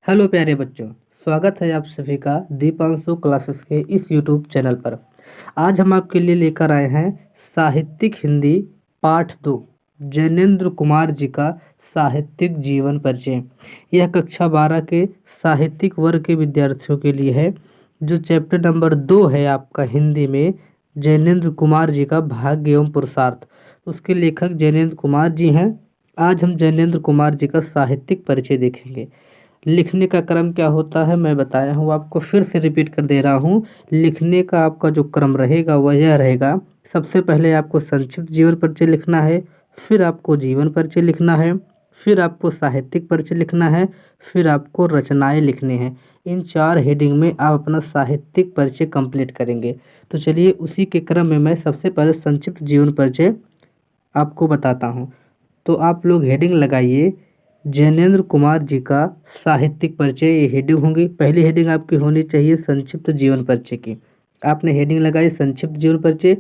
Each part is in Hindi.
हेलो प्यारे बच्चों। स्वागत है आप सभी का दीपांशु क्लासेस के इस यूट्यूब चैनल पर। आज हम आपके लिए लेकर आए हैं साहित्यिक हिंदी पाठ 2 जैनेन्द्र कुमार जी का साहित्यिक जीवन परिचय। यह कक्षा 12 के साहित्यिक वर्ग के विद्यार्थियों के लिए है। जो चैप्टर नंबर 2 है आपका हिंदी में, जैनेन्द्र कुमार जी का भाग्य एवं पुरुषार्थ, उसके लेखक जैनेन्द्र कुमार जी हैं। आज हम जैनेन्द्र कुमार जी का साहित्यिक परिचय देखेंगे। लिखने का क्रम क्या होता है मैं बताया हूँ आपको, फिर से रिपीट कर दे रहा हूँ। लिखने का आपका जो क्रम रहेगा वह यह रहेगा। सबसे पहले आपको संक्षिप्त जीवन परिचय लिखना है, फिर आपको जीवन परिचय लिखना है, फिर आपको साहित्यिक परिचय लिखना है, फिर आपको रचनाएं लिखनी हैं। इन 4 हेडिंग में आप अपना साहित्यिक परिचय कंप्लीट करेंगे। तो चलिए उसी के क्रम में मैं सबसे पहले संक्षिप्त जीवन परिचय आपको बताता हूँ। तो आप लोग हेडिंग लगाइए जैनेन्द्र कुमार जी का साहित्यिक परिचय। ये हेडिंग होंगी। पहली हेडिंग आपकी होनी चाहिए संक्षिप्त जीवन परिचय की। आपने हेडिंग लगाई संक्षिप्त जीवन परिचय।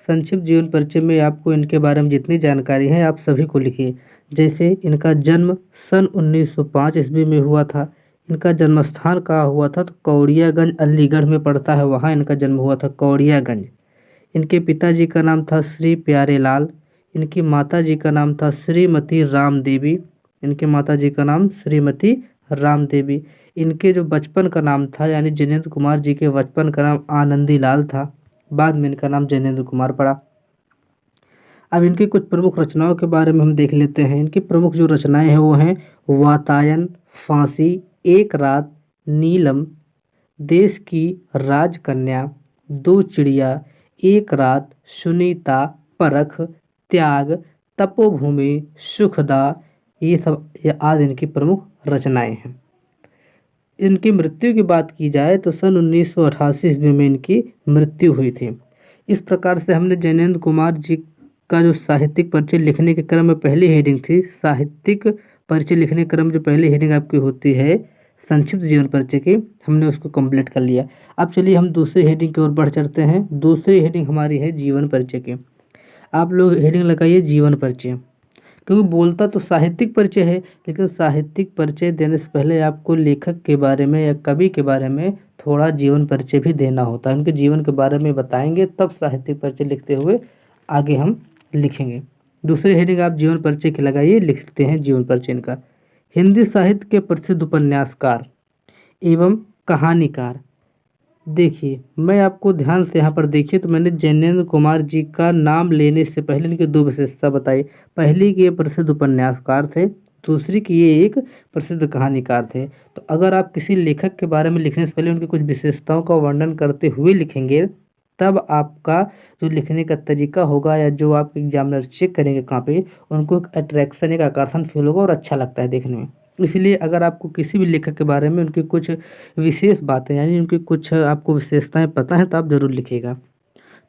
संक्षिप्त जीवन परिचय में आपको इनके बारे में जितनी जानकारी है आप सभी को लिखिए। जैसे इनका जन्म सन 1905 ईस्वी में हुआ था। इनका जन्म स्थान कहाँ हुआ था? तो कौड़ियागंज अलीगढ़ में पड़ता है, वहाँ इनका जन्म हुआ था, कौड़ियागंज। इनके पिताजी का नाम था श्री प्यारेलाल। इनकी माताजी का नाम था श्रीमती राम देवी। इनके माताजी का नाम श्रीमती राम देवी। इनके जो बचपन का नाम था, यानी जैनेन्द्र कुमार जी के बचपन का नाम आनंदी लाल था। बाद में इनका नाम जैनेन्द्र कुमार पड़ा। अब इनकी कुछ प्रमुख रचनाओं के बारे में हम देख लेते हैं। इनकी प्रमुख जो रचनाएं हैं वो हैं वातायन, फांसी, एक रात, नीलम, देश की राजकन्या, दो चिड़िया, एक रात, सुनीता, परख, त्याग, तपोभूमि, सुखदा, ये सब आदि इनकी प्रमुख रचनाएं हैं। इनकी मृत्यु की बात की जाए तो सन 1988 ईस्वी में इनकी मृत्यु हुई थी। इस प्रकार से हमने जैनेन्द्र कुमार जी का जो साहित्यिक परिचय लिखने के क्रम में पहली हेडिंग थी, साहित्यिक परिचय लिखने के क्रम में जो पहली हेडिंग आपकी होती है संक्षिप्त जीवन परिचय की, हमने उसको कंप्लीट कर लिया। अब चलिए हम दूसरी हेडिंग की ओर बढ़ चलते हैं। दूसरी हेडिंग हमारी है जीवन परिचय की। आप लोग हेडिंग लगाइए जीवन परिचय, क्योंकि बोलता तो साहित्यिक परिचय है, लेकिन साहित्यिक परिचय देने से पहले आपको लेखक के बारे में या कवि के बारे में थोड़ा जीवन परिचय भी देना होता है। उनके जीवन के बारे में बताएंगे तब साहित्यिक परिचय लिखते हुए आगे हम लिखेंगे। दूसरी हेडिंग आप जीवन परिचय की लगाइए, लिखते हैं जीवन परिचय इनका। हिंदी साहित्य के प्रसिद्ध उपन्यासकार एवं कहानीकार। देखिए मैं आपको ध्यान से यहाँ पर देखिए तो मैंने जैनेन्द्र कुमार जी का नाम लेने से पहले इनकी 2 विशेषता बताई। पहली कि ये प्रसिद्ध उपन्यासकार थे, दूसरी कि ये एक प्रसिद्ध कहानीकार थे। तो अगर आप किसी लेखक के बारे में लिखने से पहले उनकी कुछ विशेषताओं का वर्णन करते हुए लिखेंगे, तब आपका जो लिखने का तरीका होगा या जो आप एग्जामिनर चेक करेंगे कॉपी, उनको एक अट्रैक्शन, एक आकर्षण फील होगा और अच्छा लगता है देखने में। इसलिए अगर आपको किसी भी लेखक के बारे में उनकी कुछ विशेष बातें यानी उनकी कुछ आपको विशेषताएं पता है तो आप जरूर लिखिएगा।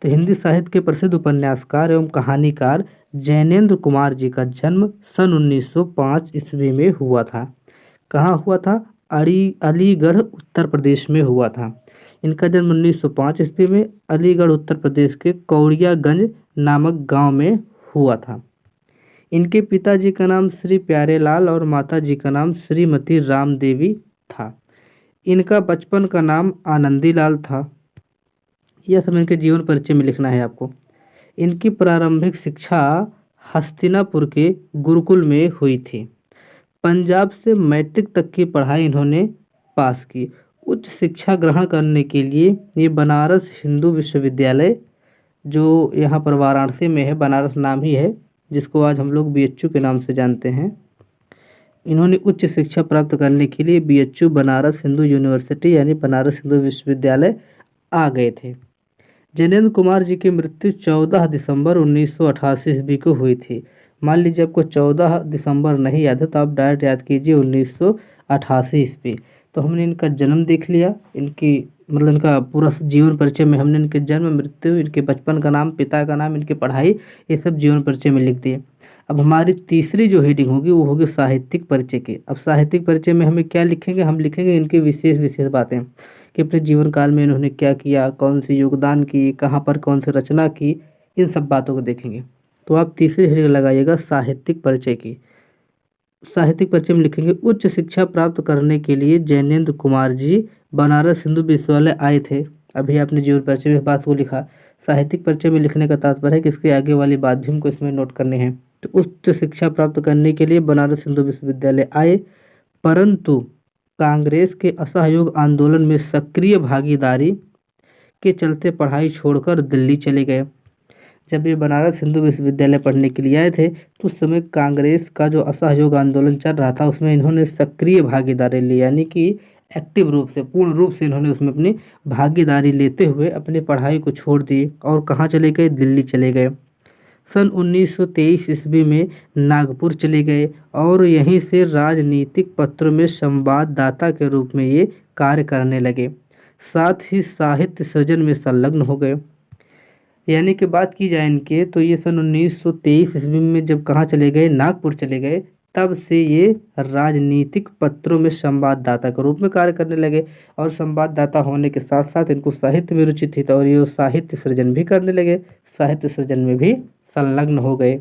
तो हिंदी साहित्य के प्रसिद्ध उपन्यासकार एवं कहानीकार जैनेन्द्र कुमार जी का जन्म सन 1905 ईस्वी में हुआ था। कहाँ हुआ था? अलीगढ़ उत्तर प्रदेश में हुआ था। इनका जन्म 1905 ईस्वी में अलीगढ़ उत्तर प्रदेश के कौड़ियागंज नामक गांव में हुआ था। इनके पिताजी का नाम श्री प्यारेलाल और माताजी का नाम श्रीमती राम देवी था। इनका बचपन का नाम आनंदी लाल था। यह सब इनके जीवन परिचय में लिखना है आपको। इनकी प्रारंभिक शिक्षा हस्तिनापुर के गुरुकुल में हुई थी। पंजाब से मैट्रिक तक की पढ़ाई इन्होंने पास की। उच्च शिक्षा ग्रहण करने के लिए ये बनारस हिंदू विश्वविद्यालय, जो यहाँ पर वाराणसी में है, बनारस नाम ही है, जिसको आज हम लोग बीएचयू के नाम से जानते हैं। इन्होंने उच्च शिक्षा प्राप्त करने के लिए बीएचयू बनारस हिंदू यूनिवर्सिटी यानी बनारस हिंदू विश्वविद्यालय आ गए थे। जैनेन्द्र कुमार जी की मृत्यु 14 दिसंबर 1988 ईस्वी को हुई थी। मान लीजिए आपको 14 दिसंबर नहीं याद है तो आप डायरेक्ट याद कीजिए 1988 ईस्वी। तो हमने इनका जन्म देख लिया, इनकी मतलब इनका पूरा जीवन परिचय में हमने इनके जन्म, मृत्यु, इनके बचपन का नाम, पिता का नाम, इनकी पढ़ाई, ये सब जीवन परिचय में लिख दिए। अब हमारी तीसरी जो हेडिंग होगी वो होगी साहित्यिक परिचय की। अब साहित्यिक परिचय में हमें क्या लिखेंगे? हम लिखेंगे इनकी विशेष विशेष बातें कि अपने जीवन काल में इन्होंने क्या किया, कौन सी योगदान की, कहाँ पर कौन सी रचना की, इन सब बातों को देखेंगे। तो आप तीसरी हेडिंग लगाइएगा साहित्यिक परिचय की। साहित्यिक परिचय में लिखेंगे, उच्च शिक्षा प्राप्त करने के लिए जैनेंद्र कुमार जी बनारस हिंदू विश्वविद्यालय आए थे। अभी आपने जीवन परिचय में इस बात को लिखा। साहित्यिक परिचय में लिखने का तात्पर्य है कि इसके आगे वाली बात भी हमको इसमें नोट करनी है। तो उच्च शिक्षा प्राप्त करने के लिए बनारस हिंदू विश्वविद्यालय आए, परंतु कांग्रेस के असहयोग आंदोलन में सक्रिय भागीदारी के चलते पढ़ाई छोड़कर दिल्ली चले गए। जब ये बनारस हिंदू विश्वविद्यालय पढ़ने के लिए आए थे तो उस समय कांग्रेस का जो असहयोग आंदोलन चल रहा था उसमें इन्होंने सक्रिय भागीदारी ली, यानी कि एक्टिव रूप से, पूर्ण रूप से इन्होंने उसमें अपनी भागीदारी लेते हुए अपनी पढ़ाई को छोड़ दी और कहाँ चले गए, दिल्ली चले गए। सन 1923 ईस्वी में नागपुर चले गए और यहीं से राजनीतिक पत्रों में संवाददाता के रूप में ये कार्य करने लगे। साथ ही साहित्य सृजन में संलग्न हो गए। यानी कि बात की जाए इनके तो ये सन 1923 ईस्वी में जब कहाँ चले गए, नागपुर चले गए, तब से ये राजनीतिक पत्रों में संवाददाता के रूप में कार्य करने लगे। और संवाददाता होने के साथ साथ इनको साहित्य में रुचि थी और ये साहित्य सृजन भी करने लगे, साहित्य सृजन में भी संलग्न हो गए।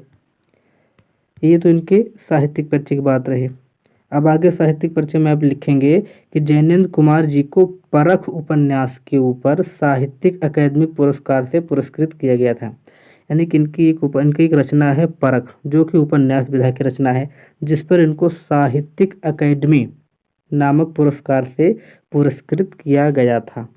ये तो इनके साहित्यिक परिचय की बात रही। अब आगे साहित्यिक परिचय में आप लिखेंगे कि जैनेंद्र कुमार जी को परख उपन्यास के ऊपर साहित्यिक अकादमिक पुरस्कार से पुरस्कृत किया गया था। यानी कि इनकी एक रचना है परख, जो कि उपन्यास विधा की रचना है, जिस पर इनको साहित्यिक अकादमी नामक पुरस्कार से पुरस्कृत किया गया था।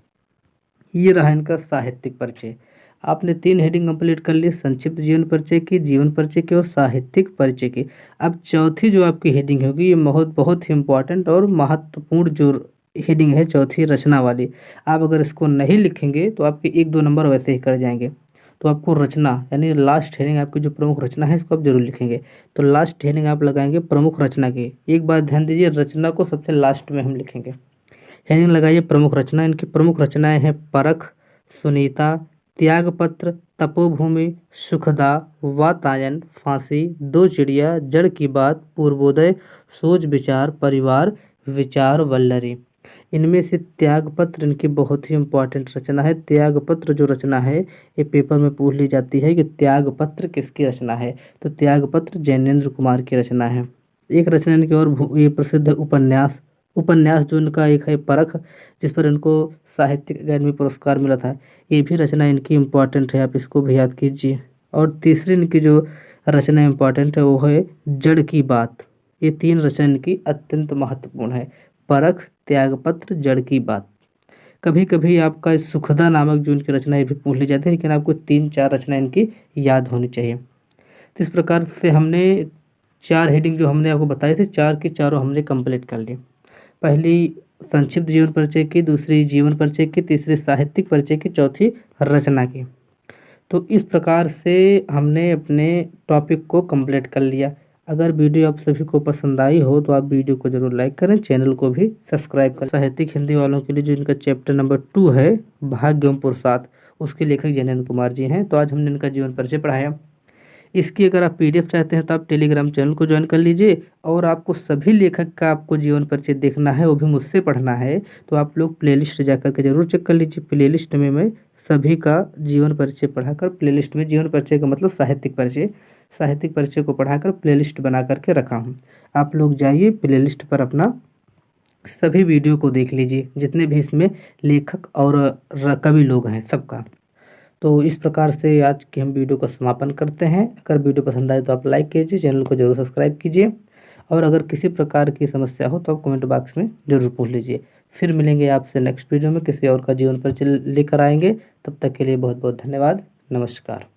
ये रहा इनका साहित्यिक परिचय। आपने 3 हेडिंग कंप्लीट कर ली, संक्षिप्त जीवन परिचय की, जीवन परिचय की और साहित्यिक परिचय की। अब चौथी जो आपकी हेडिंग होगी ये बहुत ही इम्पॉर्टेंट और महत्वपूर्ण जो हेडिंग है, चौथी रचना वाली। आप अगर इसको नहीं लिखेंगे तो आपके 1-2 नंबर वैसे ही कर जाएंगे। तो आपको रचना यानी लास्ट हेडिंग आपकी जो प्रमुख रचना है इसको आप जरूर लिखेंगे। तो लास्ट हेडिंग आप लगाएंगे प्रमुख रचना की। एक बात ध्यान दीजिए, रचना को सबसे लास्ट में हम लिखेंगे। हेडिंग लगाइए प्रमुख रचना। इनकी प्रमुख रचनाएं हैं परख, सुनीता, त्यागपत्र, तपोभूमि, सुखदा, वातायन, फांसी, दो चिड़िया, जड़ की बात, पूर्वोदय, सोच विचार, परिवार, विचार वल्लरी। इनमें से त्यागपत्र इनकी बहुत ही इम्पोर्टेंट रचना है। त्यागपत्र जो रचना है ये पेपर में पूछ ली जाती है कि त्यागपत्र किसकी रचना है, तो त्यागपत्र जैनेंद्र कुमार की रचना है। एक रचना इनकी और ये प्रसिद्ध उपन्यास जो इनका एक है परख, जिस पर इनको साहित्यिक अकादमी पुरस्कार मिला था, ये भी रचना इनकी इम्पोर्टेंट है, आप इसको भी याद कीजिए। और तीसरी इनकी जो रचना इम्पोर्टेंट है वो है जड़ की बात। ये 3 रचना इनकी अत्यंत महत्वपूर्ण है, परख, त्यागपत्र, जड़ की बात। कभी कभी आपका सुखदा नामक जो इनकी रचना है भी पूछ ली जाती है, लेकिन आपको 3-4 रचना इनकी याद होनी चाहिए। तो इस प्रकार से हमने 4 हेडिंग जो हमने आपको बताए थे, 4 की चारों हमने कंप्लीट कर ली। पहली संक्षिप्त जीवन परिचय की, दूसरी जीवन परिचय की, तीसरी साहित्यिक परिचय की, चौथी रचना की। तो इस प्रकार से हमने अपने टॉपिक को कंप्लीट कर लिया। अगर वीडियो आप सभी को पसंद आई हो तो आप वीडियो को जरूर लाइक करें, चैनल को भी सब्सक्राइब करें। साहित्यिक हिंदी वालों के लिए जो इनका चैप्टर नंबर 2 है भाग्य एवं पुरुषार्थ, उसके लेखक जैनेंद्र कुमार जी हैं। तो आज हमने इनका जीवन परिचय पढ़ाया। इसकी अगर आप PDF चाहते हैं तो आप टेलीग्राम चैनल को ज्वाइन कर लीजिए। और आपको सभी लेखक का आपको जीवन परिचय देखना है, वो भी मुझसे पढ़ना है, तो आप लोग प्लेलिस्ट जाकर के जरूर चेक कर लीजिए। प्लेलिस्ट में मैं सभी का जीवन परिचय पढ़ाकर, प्लेलिस्ट में जीवन परिचय का मतलब साहित्यिक परिचय को पढ़ाकर प्लेलिस्ट बना करके रखा हूँ। आप लोग जाइए प्लेलिस्ट पर अपना सभी वीडियो को देख लीजिए, जितने भी इसमें लेखक और कवि लोग हैं सबका। तो इस प्रकार से आज की हम वीडियो का समापन करते हैं। अगर वीडियो पसंद आए तो आप लाइक कीजिए, चैनल को जरूर सब्सक्राइब कीजिए, और अगर किसी प्रकार की समस्या हो तो आप कमेंट बॉक्स में जरूर पूछ लीजिए। फिर मिलेंगे आपसे नेक्स्ट वीडियो में, किसी और का जीवन परिचय लेकर आएंगे। तब तक के लिए बहुत बहुत धन्यवाद। नमस्कार।